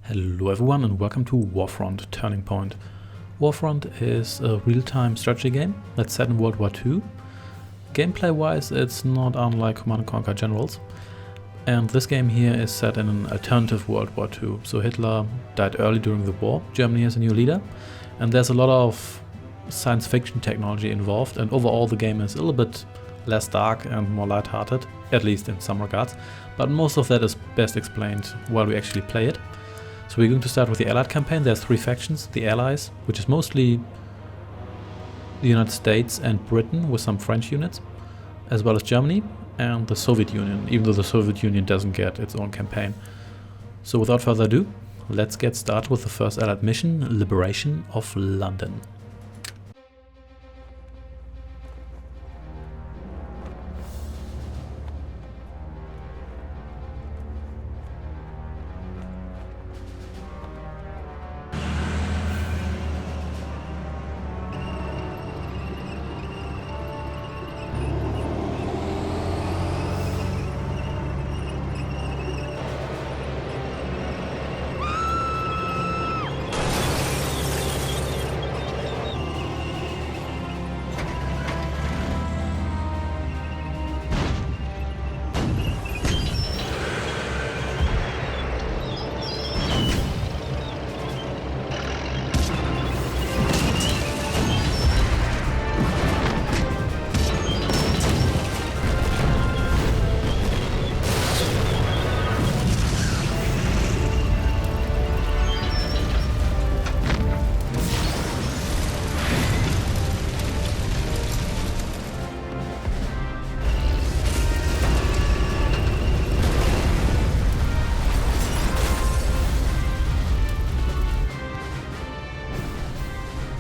Hello everyone and welcome to Warfront Turning Point. Warfront is a real-time strategy game that's set in World War II. Gameplay-wise it's not unlike Command & Conquer Generals. And this game here is set in an alternative World War II. So Hitler died early during the war, Germany has a new leader, and there's a lot of science fiction technology involved, and overall the game is a little bit less dark and more lighthearted, at least in some regards. But most of that is best explained while we actually play it. So we're going to start with the Allied campaign. There's three factions: the Allies, which is mostly the United States and Britain with some French units, as well as Germany, and the Soviet Union, even though the Soviet Union doesn't get its own campaign. So without further ado, let's get started with the first Allied mission, Liberation of London.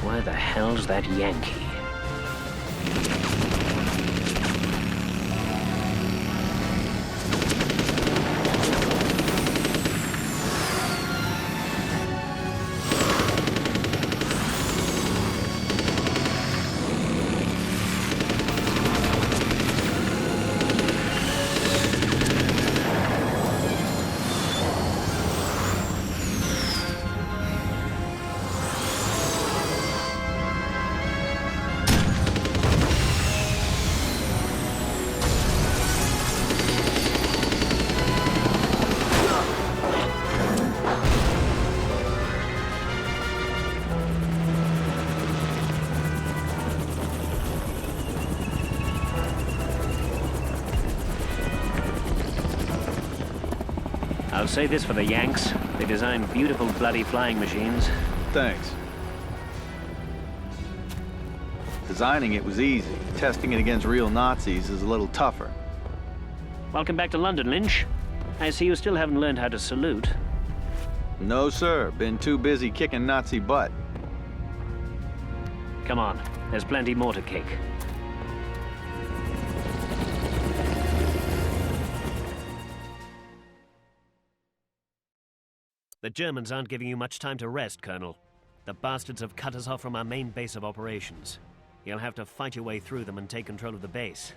Where the hell's that Yankee? I'll say this for the Yanks. They design beautiful bloody flying machines. Thanks. Designing it was easy. Testing it against real Nazis is a little tougher. Welcome back to London, Lynch. I see you still haven't learned how to salute. No, sir. Been too busy kicking Nazi butt. Come on, there's plenty more to kick. The Germans aren't giving you much time to rest, Colonel. The bastards have cut us off from our main base of operations. You'll have to fight your way through them and take control of the base.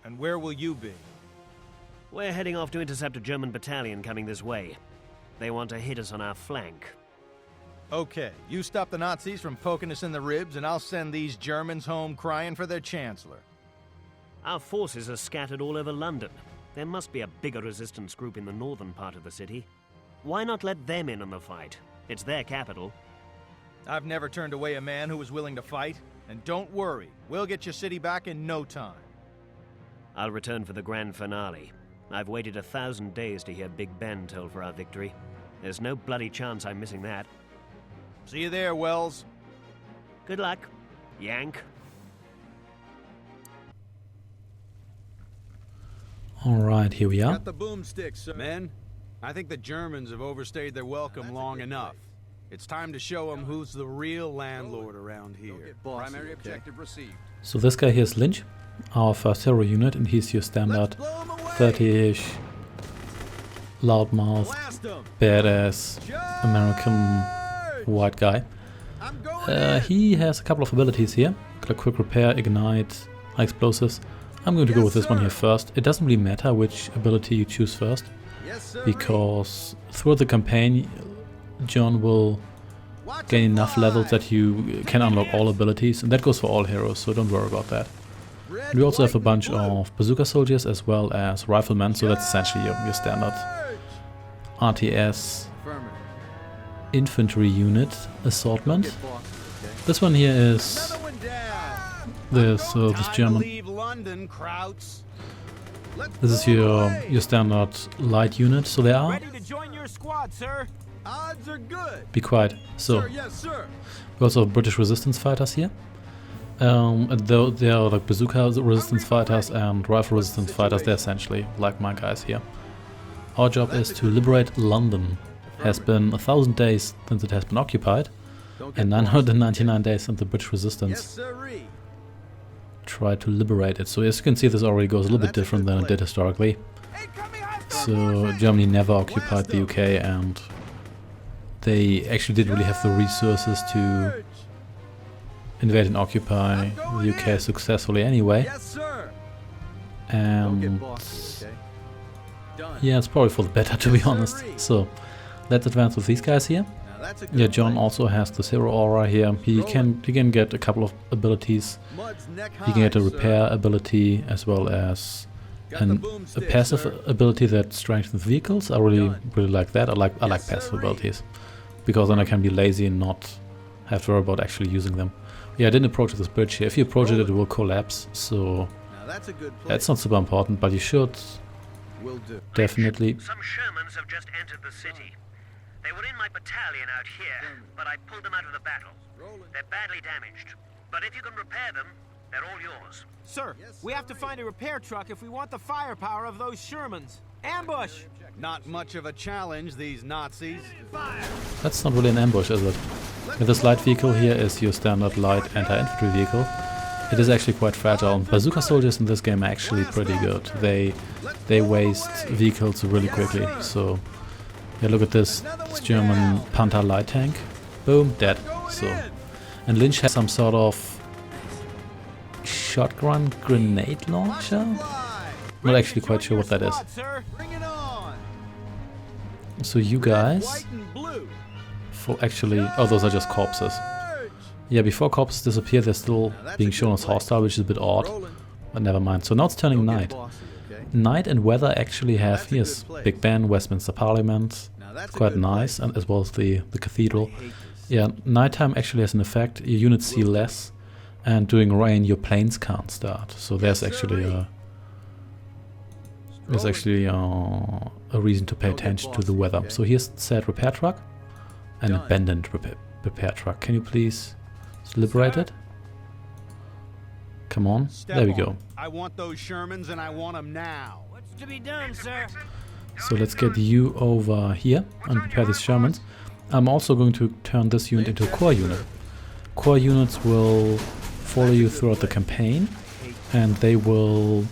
And where will you be? We're heading off to intercept a German battalion coming this way. They want to hit us on our flank. Okay, you stop the Nazis from poking us in the ribs, and I'll send these Germans home crying for their chancellor. Our forces are scattered all over London. There must be a bigger resistance group in the northern part of the city. Why not let them in on the fight? It's their capital. I've never turned away a man who was willing to fight. And don't worry, we'll get your city back in no time. I'll return for the grand finale. I've waited 1,000 days to hear Big Ben toll for our victory. There's no bloody chance I'm missing that. See you there, Wells. Good luck, Yank. Alright, here we are. Got the boomsticks, sir. Men, I think the Germans have overstayed their welcome long enough. It's time to show them who's the real landlord around here. Primary objective received. So this guy here is Lynch, our first hero unit, and he's your standard 30-ish loudmouth, badass American white guy. He has a couple of abilities here. Got a quick repair, ignite, high explosives. I'm going to go with this one here first. It doesn't really matter which ability you choose first, because throughout the campaign John will gain enough levels that you can unlock all abilities, and that goes for all heroes, so don't worry about that. And we also have a bunch of bazooka soldiers as well as riflemen, so that's essentially your standard RTS infantry unit assortment. This one here is this German. This is your standard light unit, so they are. Ready to join your squad, sir. Odds are good. Be quiet. So Sir, yes, sir. we also have British resistance fighters here. And though they are like bazooka resistance fighters and rifle resistance fighters, they're essentially like my guys here. Our job is to liberate London. Has been 1,000 days since it has been occupied, and 999 days since the British resistance Yes, sirree. tried to liberate it. So as you can see, this already goes a little bit different than it did historically. So Germany never occupied the UK, and they actually didn't really have the resources to invade and occupy the UK successfully anyway. Yes, sir. And yeah, it's probably for the better, to be honest. So let's advance with these guys here. Yeah, John also has the Zero Aura here. He can get a couple of abilities. He can get a repair ability as well as a passive ability that strengthens vehicles. I really like that. I like passive abilities because then I can be lazy and not have to worry about actually using them. Yeah, I didn't approach this bridge here. If you approach it, it will collapse. So that's not super important, but you should definitely. Some Shermans have just entered the city. They were in my battalion out here, but I pulled them out of the battle. They're badly damaged, but if you can repair them, they're all yours. Sir, we have to find a repair truck if we want the firepower of those Shermans. Ambush! Not much of a challenge, these Nazis. That's not really an ambush, is it? This light vehicle here is your standard light anti-infantry vehicle. It is actually quite fragile. Bazooka soldiers in this game are actually pretty good. They waste vehicles really quickly. So yeah, look at this German Panther light tank. Boom, dead. So, and Lynch has some sort of shotgun grenade launcher. Not actually quite sure what that is. So you guys, for actually, oh, those are just corpses. Yeah, before corpses disappear, they're still being shown as hostile, which is a bit odd. But never mind. So now it's turning night. Night and weather actually have, here's Big Ben, Westminster Parliament. Quite nice, and as well as the cathedral. Yeah, nighttime actually has an effect. Your units see less, and during rain your planes can't start. So there's actually a reason to pay attention to the weather. So here's said repair truck, an abandoned repair truck. Can you please liberate it? Come on, there we go. I want those Shermans and I want them now. What's to be done, sir? So let's get you over here and prepare these Shermans. I'm also going to turn this unit into a core unit. Core units will follow you throughout the campaign, and they will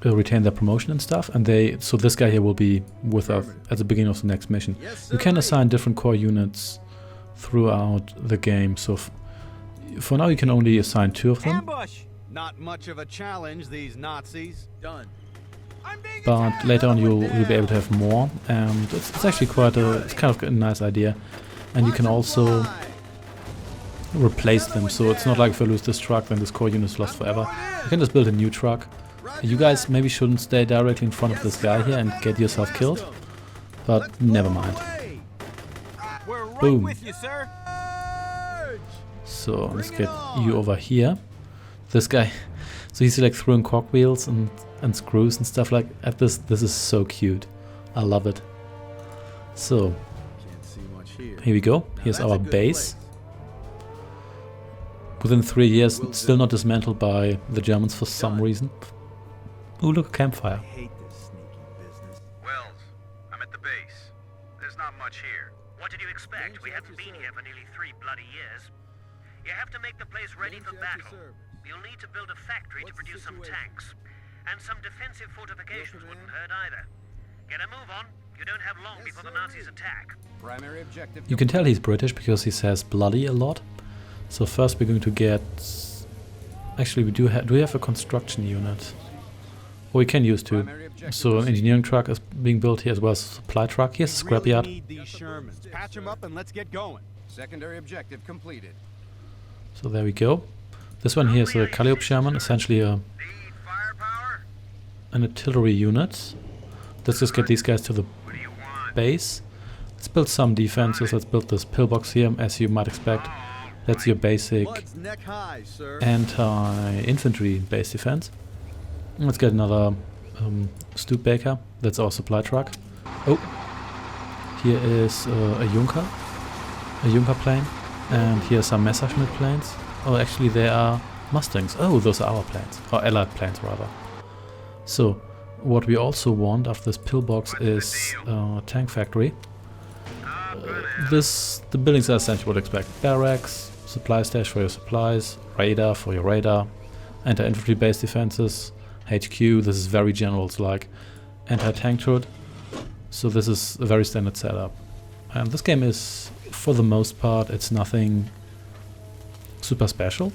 retain their promotion and stuff. And so this guy here will be with us at the beginning of the next mission. You can assign different core units throughout the game. So for now you can only assign 2 of them. Ambush! Not much of a challenge, these Nazis. Done. But later on you'll be able to have more, and it's actually it's kind of a nice idea. And you can also replace them, so it's not like if I lose this truck then this core unit is lost forever. You can just build a new truck. You guys maybe shouldn't stay directly in front of this guy here and get yourself killed, but never mind. Boom. With you, sir. So let's get you over here. This guy, so he's like throwing cogwheels and screws and stuff like that. This is so cute. I love it. So here we go. Here's our base. Within 3 years, still not dismantled by the Germans for some reason. Ooh, look, a campfire. Wells, I'm at the base. There's not much here. What did you expect? We haven't been here for nearly 3 bloody years. You have to make the place ready for battle. You'll need to build a factory to produce some tanks. And some defensive fortifications wouldn't hurt either. Get a move on. You don't have long before the Nazis attack. Primary objective. You can tell he's British because he says bloody a lot. So first we're going to get... Actually, do we have a construction unit? Oh, we can use 2. So an engineering truck is being built here as well as a supply truck. Here's a scrapyard. Need these Shermans. Patch them up and let's get going. Secondary objective completed. So there we go. This one here is a Calliope Sherman, essentially Need firepower? an artillery unit. Let's just get these guys to the What do you want? base. Let's build some defenses. Let's build this pillbox here, as you might expect. That's your basic Blood's neck high, sir. anti-infantry base defense. Let's get another Studebaker. That's our supply truck. Oh, here is a Junker plane, and here are some Messerschmitt planes. Oh, actually they are Mustangs. Oh, those are our planes, or Allied planes rather. So, what we also want after this pillbox is a tank factory. The buildings are essentially what you expect: barracks, supply stash for your supplies, radar for your radar, anti-infantry base defenses, HQ. This is very general, it's like anti-tank turret. So this is a very standard setup. And this game is, for the most part, it's nothing super special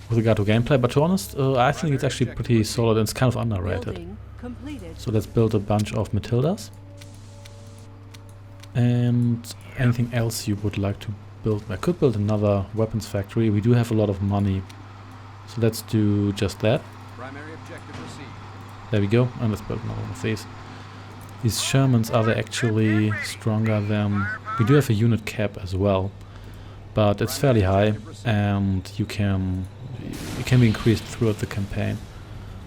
with regard to gameplay, but to be honest, I think it's actually pretty solid and it's kind of underrated. Building completed. So let's build a bunch of Matildas. And anything else you would like to build? I could build another weapons factory. We do have a lot of money. So let's do just that. Primary objective received. There we go. And let's build another one of these. These Shermans, are they actually stronger than... We do have a unit cap as well. But it's fairly high and it can be increased throughout the campaign.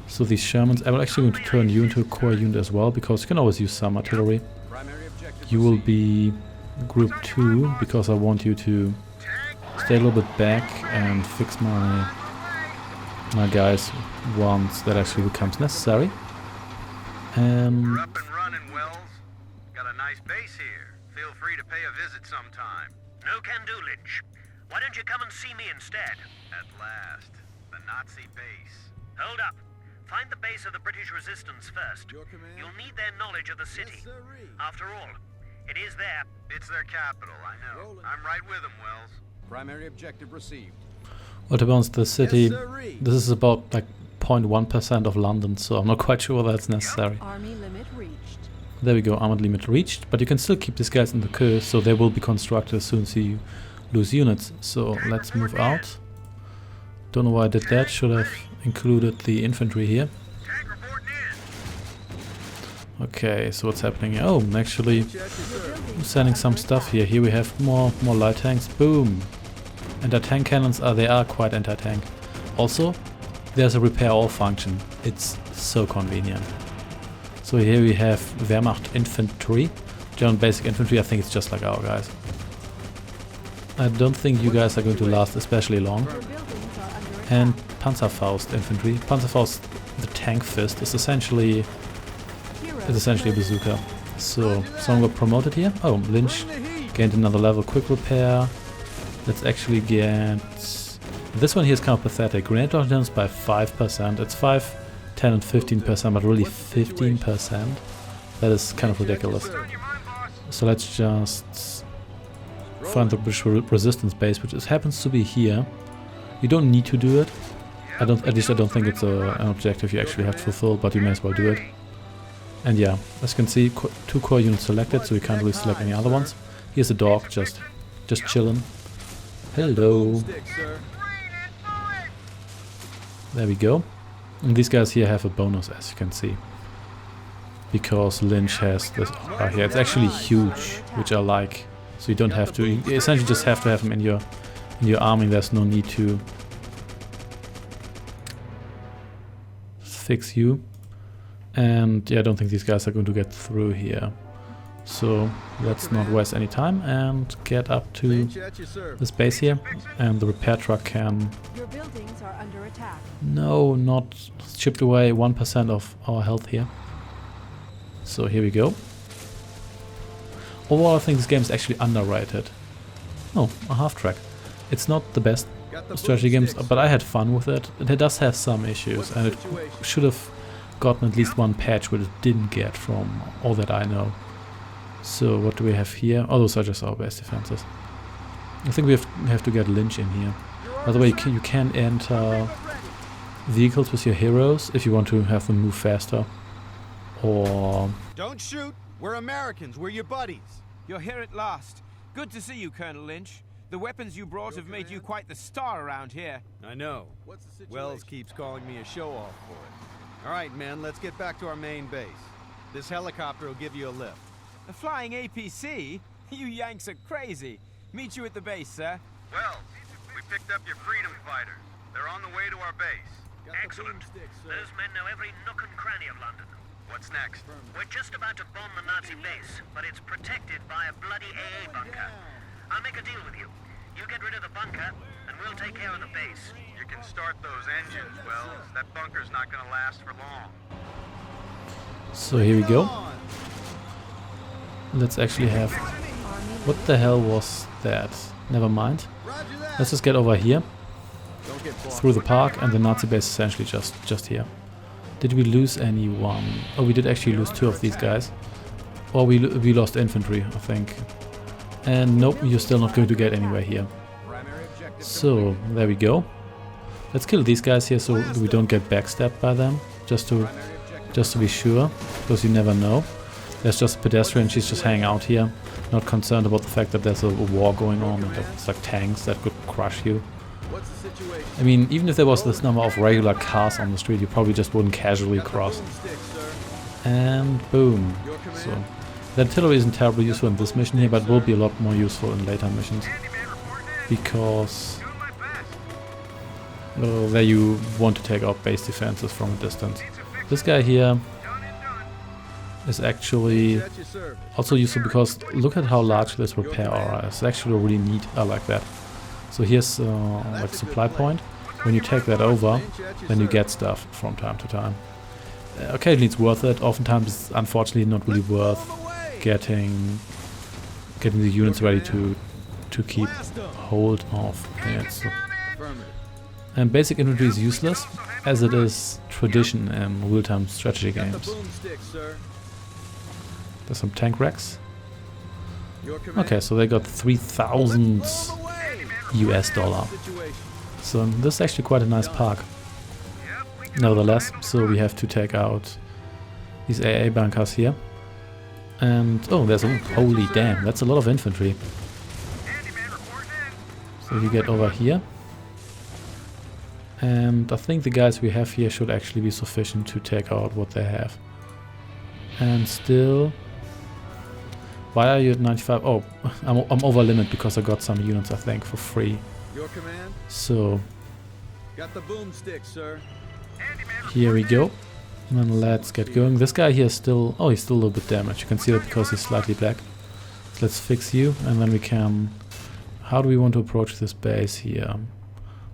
So these Shermans, I'm actually going to turn you into a core unit as well, because you can always use some artillery. Primary objective You will received. be group 2, because I want you to stay a little bit back and fix my guys once that actually becomes necessary. And We're up and running, Wells. Got a nice base here. Feel free to pay a visit sometime. No can do, Lynch. Why don't you come and see me instead? At last. The Nazi base. Hold up. Find the base of the British resistance first. Your command? You'll need their knowledge of the city. Yes, sirree. After all, it is there. It's their capital, I know. Rolling. I'm right with them, Wells. Primary objective received. well, to be honest, the city, Yes, sirree. this is about like 0.1% of London, so I'm not quite sure whether that's necessary. Army limit reached. There we go, armored limit reached, but you can still keep these guys in the queue, so they will be constructed as soon as you lose units. So let's move out. Don't know why I did that, should have included the infantry here. Tank reporting in. Okay, so what's happening here? Oh, actually Check it, sir. I'm sending some stuff here. Here we have more light tanks. Boom! Anti-tank cannons, they are quite anti-tank. Also, there's a repair all function. It's so convenient. So here we have Wehrmacht infantry. German basic infantry, I think it's just like our guys. I don't think you guys are going to last especially long. Your buildings are under attack. And Panzerfaust infantry. Panzerfaust, the tank fist, is essentially a bazooka. So someone got promoted here. Oh, Lynch gained another level. Quick repair. Let's actually get... This one here is kind of pathetic. Grenade launchers by 5%. It's 5, 10 and 15%, but really 15%. That is kind of ridiculous. So let's just find the British resistance base, which happens to be here. You don't need to do it. At least I don't think it's an objective you actually have to fulfill, but you may as well do it. And yeah, as you can see, 2 core units selected, so we can't really select any other ones. Here's a dog, just chilling. Hello. Stick, sir. There we go. And these guys here have a bonus, as you can see. Because Lynch has this aura here. It's actually huge, which I like. So you don't have to... You essentially just have to have them in your army. There's no need to fix you. And yeah, I don't think these guys are going to get through here. So let's not waste any time and get up to Lynch at your service. this base here. And the repair truck can... Your buildings are under attack. No, not chipped away 1% of our health here. So here we go. Overall, I think this game is actually underrated. Oh, a half track. It's not the best Got the strategy games, boomsticks. but I had fun with it. It does have some issues, and it should have gotten at least one patch, which it didn't get from all that I know. So what do we have here? Oh, those are just our base defenses. I think we have to get Lynch in here. By the way, you can enter vehicles with your heroes if you want to have them move faster. or... Don't shoot! We're Americans, we're your buddies. You're here at last. Good to see you, Colonel Lynch. The weapons you brought have made you quite the star around here. I know. Wells keeps calling me a show-off for it. All right, men, let's get back to our main base. This helicopter will give you a lift. A flying APC? You Yanks are crazy. Meet you at the base, sir. Well, we picked up your freedom fighters. They're on the way to our base. Excellent. Those men know every nook and cranny of London. What's next? We're just about to bomb the Nazi base, but it's protected by a bloody AA bunker. I'll make a deal with you. You get rid of the bunker, and we'll take care of the base. You can start those engines, Wells. That bunker's not gonna last for long. So here we go. Let's actually have... What the hell was that? Never mind. Let's just get over here. Through the park, and the Nazi base is essentially just here. Did we lose anyone? Oh, we did actually lose 2 of these guys. Or we lost infantry, I think. And nope, you're still not going to get anywhere here. So, there we go. Let's kill these guys here so we don't get backstabbed by them. Just to be sure, because you never know. There's just a pedestrian, she's just hanging out here. Not concerned about the fact that there's a war going on and it's like tanks that could crush you. I mean, even if there was this number of regular cars on the street, you probably just wouldn't casually cross. And boom. So the artillery isn't terribly useful in this mission here, but will be a lot more useful in later missions. Because there you want to take out base defenses from a distance. This guy here is actually also useful because look at how large this repair aura is. It's actually really neat. I like that. So here's like supply point. When you take that over, then you get stuff from time to time. Occasionally it's worth it. Oftentimes it's unfortunately not really worth getting the units ready to keep hold of it. And basic infantry is useless, as it is tradition in real-time strategy games. There's some tank wrecks. Okay, so they got 3,000 US dollar. So this is actually quite a nice park. Nevertheless, so we have to take out these AA bunkers here. And oh, there's a holy damn, that's a lot of infantry. So you get over here. And I think the guys we have here should actually be sufficient to take out what they have. And still... Why are you at 95? Oh, I'm over limit because I got some units, I think, for free. Your command? So... Got the boomstick, sir. Here we go. And then let's get going. This guy here is still... Oh, he's still a little bit damaged. You can see that because he's slightly black. So let's fix you, and then we can... How do we want to approach this base here?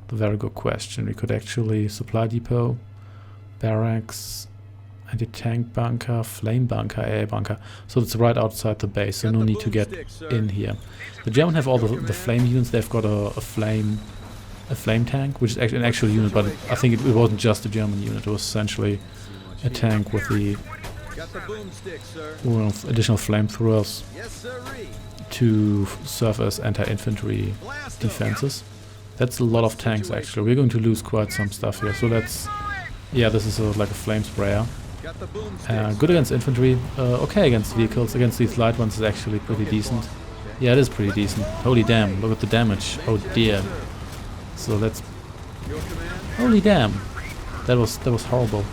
A very good question. We could actually supply depot, barracks, anti-tank bunker, flame bunker, AA bunker. So it's right outside the base, so no need to get in here. The Germans have all the flame units. They've got a flame tank, which is actually an actual unit, but I think it wasn't just a German unit. It was essentially a tank with the additional flamethrowers to serve as anti-infantry defenses. That's a lot of tanks actually. We're going to lose quite some stuff here. So let's... Yeah, this is like a flame sprayer. Good against infantry. Okay against vehicles. Against these light ones is actually pretty decent. Yeah, it is pretty decent. Holy damn, look at the damage. Oh dear. So let's... Holy damn. That was horrible.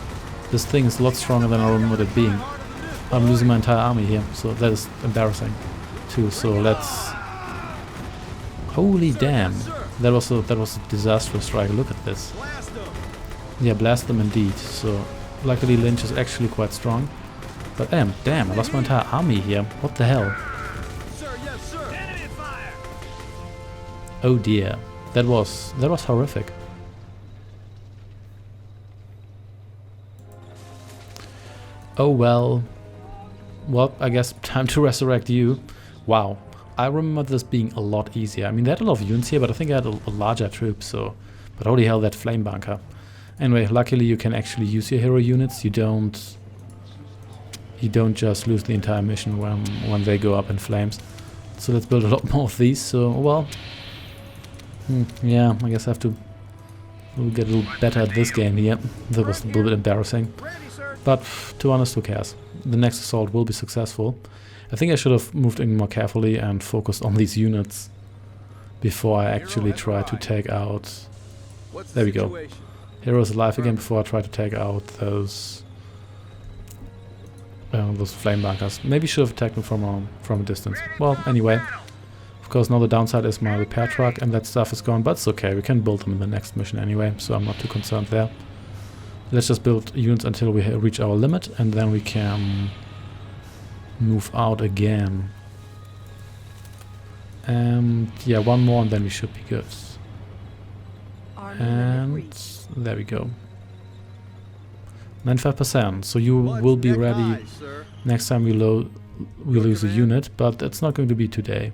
This thing is a lot stronger than I remembered it being. I'm losing my entire army here, so that is embarrassing too. So let's... Holy damn. That was a disastrous strike. Look at this. Yeah, blast them indeed. So luckily Lynch is actually quite strong. But damn, I lost my entire army here. What the hell? Oh dear. That was horrific. Oh well. Well, I guess time to resurrect you. Wow. I remember this being a lot easier. I mean, they had a lot of units here, but I think I had a larger troop, so... But holy hell, that flame bunker. Anyway, luckily you can actually use your hero units. You don't just lose the entire mission when they go up in flames. So let's build a lot more of these, so, well... yeah, I guess I have to get a little better at this game here. That was a little bit embarrassing. But, to be honest, who cares? the next assault will be successful. I think I should have moved in more carefully and focused on these units before I actually try to take out... There we go. Heroes alive again before I try to take out those flame bunkers. Maybe should have attacked them from a distance. Well, anyway. Of course, now the downside is my repair truck and that stuff is gone, but it's okay. We can build them in the next mission anyway, so I'm not too concerned there. Let's just build units until we reach our limit, and then we can move out again. And yeah, one more and then we should be good. And there we go. 95%. So you will be ready next time we lose a unit, but it's not going to be today.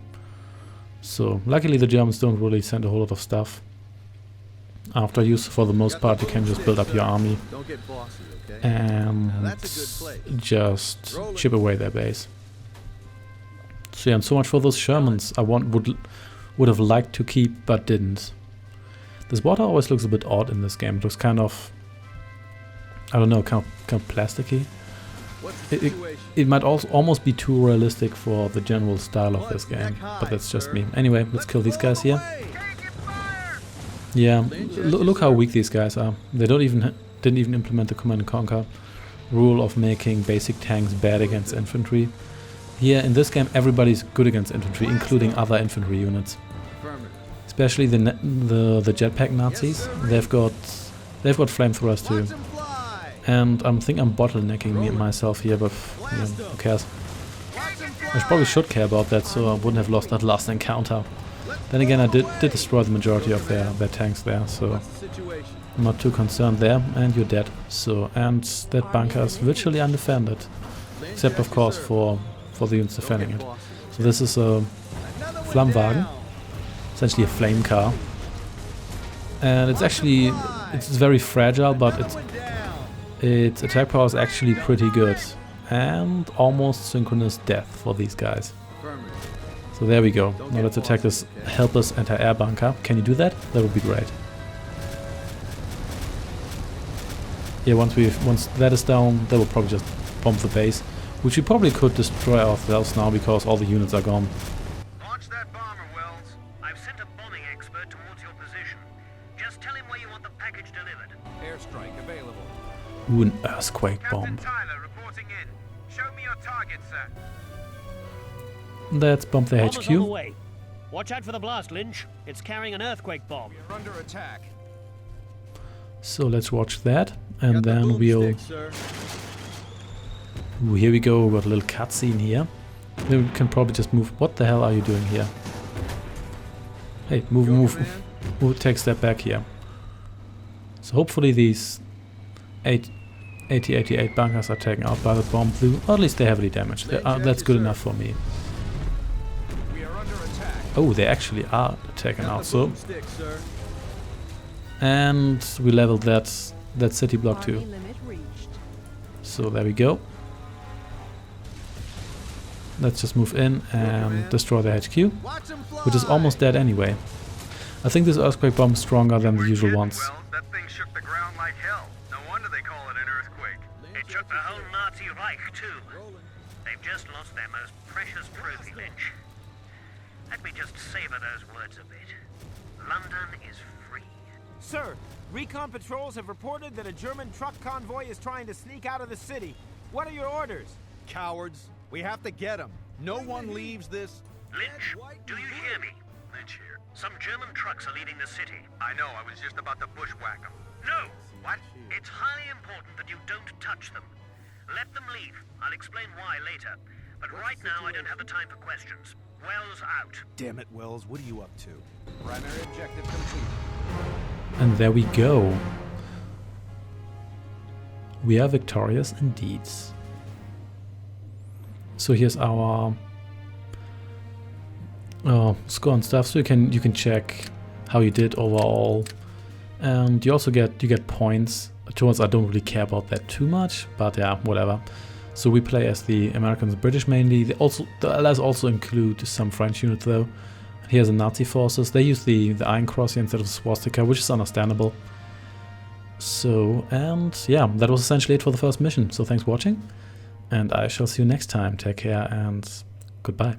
So luckily the Germans don't really send a whole lot of stuff after you, so for the most part you can just build up your army and just chip away their base. So yeah, and so much for those Shermans I would have liked to keep but didn't. This water always looks a bit odd in this game. It looks kind of, I don't know, kind of plasticky. It might also almost be too realistic for the general style of this game, but that's just me. Anyway, let's kill these guys here. Yeah, look how weak these guys are. They didn't even implement the Command and Conquer rule of making basic tanks bad against infantry. Here in this game, everybody's good against infantry, including other infantry units. Especially the jetpack Nazis. They've got flamethrowers too. And I think I'm bottlenecking myself here, but yeah, who cares? I probably should care about that, so I wouldn't have lost that last encounter. Then again, I did destroy the majority of their tanks there, so I'm not too concerned there. And you're dead. So, and that bunker is virtually undefended, except of course for the units defending it. So this is a Flammwagen, essentially a flame car, and it's very fragile, but its attack power is actually pretty good, and almost synchronous death for these guys. So there we go. Now let's attack this helpless anti-air bunker. Can you do that? That would be great. Yeah, once that is down, they will probably just bomb the base, which we probably could destroy ourselves now because all the units are gone. Launch that bomber, Wells. I've sent a bombing expert towards your position. Just tell him where you want the package delivered. Airstrike available. Ooh, an earthquake bomb. Tyler reporting in. Show me your target, sir. Let's bomb the Bomber's HQ. on the way. Watch out for the blast, Lynch. It's carrying an earthquake bomb. We're under attack. So let's watch that, and then we'll... Ooh, here we go, we got a little cutscene here. Then we can probably just move... What the hell are you doing here? Hey, move, take a step back here. So hopefully these 80-88 bunkers are taken out by the bomb blue, or at least they're heavily damaged. That's good enough for me. Oh, they actually are taken out, so... And we leveled that city block too. So there we go. Let's just move in and destroy the HQ, which is almost dead anyway. I think this earthquake bomb is stronger than the usual ones. Well, that thing shook the ground like hell. No wonder they call it an earthquake. It shook the whole Nazi Reich, too. They've just lost their most precious trophy, Lynch. Let me just savor those words a bit. London is free. Sir, recon patrols have reported that a German truck convoy is trying to sneak out of the city. What are your orders? Cowards. We have to get them. No one leaves this... Lynch, do you hear me? Lynch here. Some German trucks are leaving the city. I know, I was just about to bushwhack them. No! What? It's highly important that you don't touch them. Let them leave. I'll explain why later. But right now, I don't have the time for questions. Wells out. Damn it, Wells. What are you up to? Primary objective complete. And there we go. We are victorious indeed. So here's our score and stuff. So you can check how you did overall, and you also get points. Towards I don't really care about that too much, but yeah, whatever. So we play as the Americans and British mainly. The Allies also include some French units though. Here's the Nazi forces. They use the Iron Cross here instead of the swastika, which is understandable. So, and yeah, that was essentially it for the first mission. So thanks for watching, and I shall see you next time. Take care and goodbye.